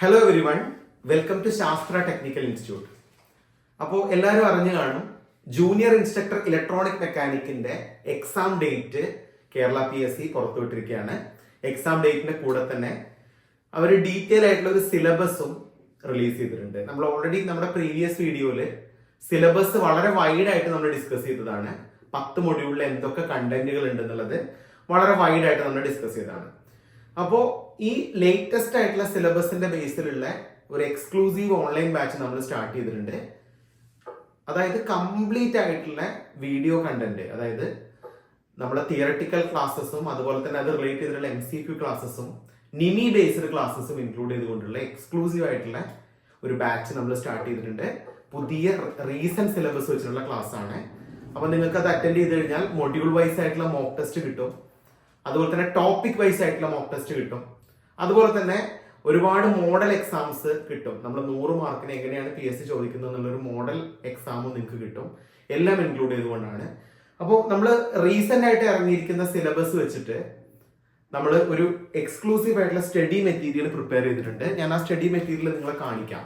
Hello everyone, welcome to Sasthra technical institute. അപ്പോൾ എല്ലാവരും അറിഞ്ഞു കാണും, ജൂനിയർ ഇൻസ്ട്രക്ടർ ഇലക്ട്രോണിക് മെക്കാനിക്കിന്റെ എക്സാം ഡേറ്റ് കേരള PSC പുറത്തുവിട്ടിരിക്കുകയാണ്. എക്സാം ഡേറ്റിന്റെ കൂടെ തന്നെ അവർ ഡീറ്റെയിൽ ആയിട്ടുള്ള ഒരു സിലബസും റിലീസ് ചെയ്തിട്ടുണ്ട്. നമ്മൾ ഓൾറെഡി നമ്മുടെ പ്രീവിയസ് വീഡിയോയില് സിലബസ് വളരെ വൈഡ് ആയിട്ട് നമ്മൾ ഡിസ്കസ് ചെയ്തതാണ്. 10 മൊഡ്യൂളിൽ എന്തൊക്കെ കണ്ടന്റുകൾ ഉണ്ടെന്നുള്ളത് വളരെ വൈഡ് ആയിട്ട് നമ്മൾ ഡിസ്കസ് ചെയ്തതാണ്. അപ്പോൾ ഈ ലേറ്റസ്റ്റ് ആയിട്ടുള്ള സിലബസിന്റെ ബേസിലുള്ള ഒരു എക്സ്ക്ലൂസീവ് ഓൺലൈൻ ബാച്ച് നമ്മൾ സ്റ്റാർട്ട് ചെയ്തിട്ടുണ്ട്. അതായത് കംപ്ലീറ്റ് ആയിട്ടുള്ള വീഡിയോ കണ്ടന്റ്, അതായത് നമ്മുടെ തിയറട്ടിക്കൽ ക്ലാസ്സസും അതുപോലെ തന്നെ അത് റിലേറ്റ് ചെയ്തിട്ടുള്ള MCQ ക്ലാസ്സസും നിമി ബേസ്ഡ് ക്ലാസ്സസും ഇൻക്ലൂഡ് ചെയ്തുകൊണ്ടുള്ള എക്സ്ക്ലൂസീവ് ആയിട്ടുള്ള ഒരു ബാച്ച് നമ്മൾ സ്റ്റാർട്ട് ചെയ്തിട്ടുണ്ട്. പുതിയ റീസെന്റ് സിലബസ് വെച്ചിട്ടുള്ള ക്ലാസ് ആണ്. അപ്പൊ നിങ്ങൾക്ക് അത് അറ്റൻഡ് ചെയ്ത് കഴിഞ്ഞാൽ മൊഡ്യൂൾ വൈസ് ആയിട്ടുള്ള മോക്ക് ടെസ്റ്റ് കിട്ടും, അതുപോലെ തന്നെ ടോപ്പിക് വൈസ് ആയിട്ടുള്ള മോക്ക് ടെസ്റ്റ് കിട്ടും, അതുപോലെ തന്നെ ഒരുപാട് മോഡൽ എക്സാംസ് കിട്ടും. നമ്മൾ 100 മാർക്കിന് എങ്ങനെയാണ് PSC ചോദിക്കുന്നത് എന്നുള്ളൊരു മോഡൽ എക്സാമും നിങ്ങൾക്ക് കിട്ടും. എല്ലാം ഇൻക്ലൂഡ് ചെയ്തുകൊണ്ടാണ്. അപ്പോൾ നമ്മൾ റീസെന്റ് ആയിട്ട് ഇറങ്ങിയിരിക്കുന്ന സിലബസ് വെച്ചിട്ട് നമ്മൾ ഒരു എക്സ്ക്ലൂസീവ് ആയിട്ടുള്ള സ്റ്റഡി മെറ്റീരിയൽ പ്രിപ്പയർ ചെയ്തിട്ടുണ്ട്. ഞാൻ ആ സ്റ്റഡി മെറ്റീരിയൽ നിങ്ങളെ കാണിക്കാം.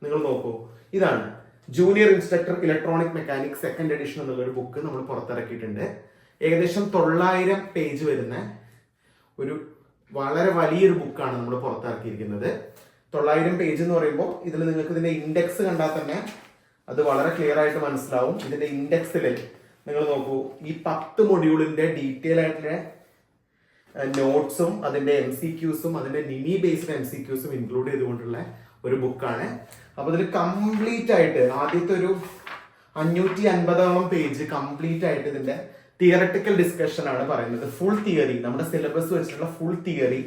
നിങ്ങൾ നോക്കൂ, ഇതാണ് junior instructor electronic mechanic second edition എന്നുള്ളൊരു ബുക്ക് നമ്മൾ പുറത്തിറക്കിയിട്ടുണ്ട്. ഏകദേശം 900 പേജ് വരുന്ന ഒരു വളരെ വലിയൊരു ബുക്കാണ് നമ്മൾ പുറത്തിറക്കിയിരിക്കുന്നത്. 900 പേജ് എന്ന് പറയുമ്പോൾ ഇതിൽ നിങ്ങൾക്ക് ഇതിന്റെ ഇൻഡെക്സ് കണ്ടാൽ തന്നെ അത് വളരെ ക്ലിയർ ആയിട്ട് മനസ്സിലാവും. ഇതിന്റെ ഇൻഡെക്സിൽ നിങ്ങൾ നോക്കൂ, ഈ 10 മൊഡ്യൂളിന്റെ ഡീറ്റെയിൽ ആയിട്ടുള്ള നോട്ട്സും അതിന്റെ MCQസും അതിന്റെ നിമി ബേസ്ഡ് MCQസും ഇൻക്ലൂഡ് ചെയ്തുകൊണ്ടുള്ള ഒരു ബുക്കാണ്. അപ്പൊ ഇതിൽ കംപ്ലീറ്റ് ആയിട്ട് ആദ്യത്തെ ഒരു 550ഓളം പേജ് കംപ്ലീറ്റ് ആയിട്ട് ഇതിന്റെ തിയറട്ടിക്കൽ ഡിസ്കഷൻ ആണ് പറയുന്നത്. ഫുൾ തിയറി, നമ്മുടെ സിലബസ് വെച്ചിട്ടുള്ള ഫുൾ തിയറി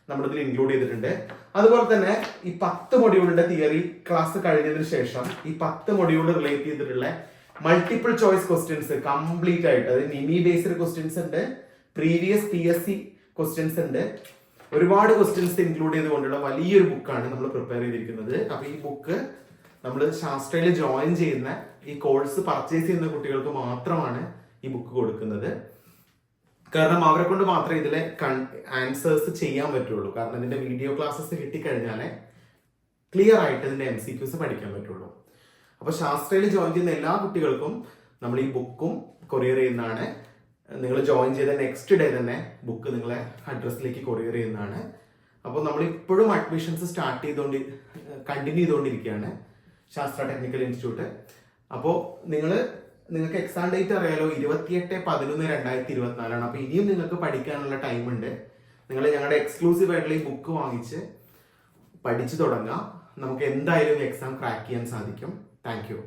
നമ്മളിതിൽ ഇൻക്ലൂഡ് ചെയ്തിട്ടുണ്ട്. അതുപോലെ തന്നെ ഈ 10 മൊഡ്യൂളിന്റെ തിയറി ക്ലാസ് കഴിഞ്ഞതിന് ശേഷം ഈ 10 മൊഡ്യൂൾ റിലേറ്റ് ചെയ്തിട്ടുള്ള മൾട്ടിപ്പിൾ ചോയ്സ് ക്വസ്റ്റ്യൻസ് കംപ്ലീറ്റ് ആയിട്ട്, അതായത് നിമി ബേസ്ഡ് ക്വസ്റ്റ്യൻസ് ഉണ്ട്, പ്രീവിയസ് PSC ക്വസ്റ്റ്യൻസ് ഉണ്ട്, ഒരുപാട് ക്വസ്റ്റ്യൻസ് ഇൻക്ലൂഡ് ചെയ്തുകൊണ്ടുള്ള വലിയൊരു ബുക്കാണ് നമ്മൾ പ്രിപ്പയർ ചെയ്തിരിക്കുന്നത്. അപ്പൊ ഈ ബുക്ക് നമ്മൾ ശാസ്ത്രയിൽ ജോയിൻ ചെയ്യുന്ന ഈ കോഴ്സ് പർച്ചേസ് ചെയ്യുന്ന കുട്ടികൾക്ക് മാത്രമാണ് ഈ ബുക്ക് കൊടുക്കുന്നത്. കാരണം അവരെ കൊണ്ട് മാത്രമേ ഇതിലെ ആൻസേഴ്സ് ചെയ്യാൻ പറ്റുള്ളൂ. കാരണം ഇതിന്റെ വീഡിയോ ക്ലാസ്സസ് കിട്ടിക്കഴിഞ്ഞാലേ ക്ലിയർ ആയിട്ട് ഇതിന്റെ MCQs പഠിക്കാൻ പറ്റുള്ളൂ. അപ്പൊ ശാസ്ത്രയിൽ ജോയിൻ ചെയ്യുന്ന എല്ലാ കുട്ടികൾക്കും നമ്മൾ ഈ ബുക്കും കൊറിയർ ചെയ്യുന്നതാണ്. നിങ്ങൾ ജോയിൻ ചെയ്ത നെക്സ്റ്റ് ഡേ തന്നെ ബുക്ക് നിങ്ങളെ അഡ്രസ്സിലേക്ക് കൊറിയർ ചെയ്യുന്നതാണ്. അപ്പോൾ നമ്മൾ ഇപ്പോഴും അഡ്മിഷൻസ് കണ്ടിന്യൂ ചെയ്തുകൊണ്ടിരിക്കുകയാണ് ശാസ്ത്ര ടെക്നിക്കൽ ഇൻസ്റ്റിറ്റ്യൂട്ട്. അപ്പോൾ നിങ്ങൾക്ക് എക്സാം ഡേറ്റ് അറിയാലോ, 28/11/2024. അപ്പൊ ഇനിയും നിങ്ങൾക്ക് പഠിക്കാനുള്ള ടൈം ഉണ്ട്. നിങ്ങൾ ഞങ്ങളുടെ എക്സ്ക്ലൂസീവ് ആയിട്ടുള്ള ഈ ബുക്ക് വാങ്ങിച്ച് പഠിച്ചു തുടങ്ങാം. നമുക്ക് എന്തായാലും എക്സാം ക്രാക്ക് ചെയ്യാൻ സാധിക്കും. Thank you.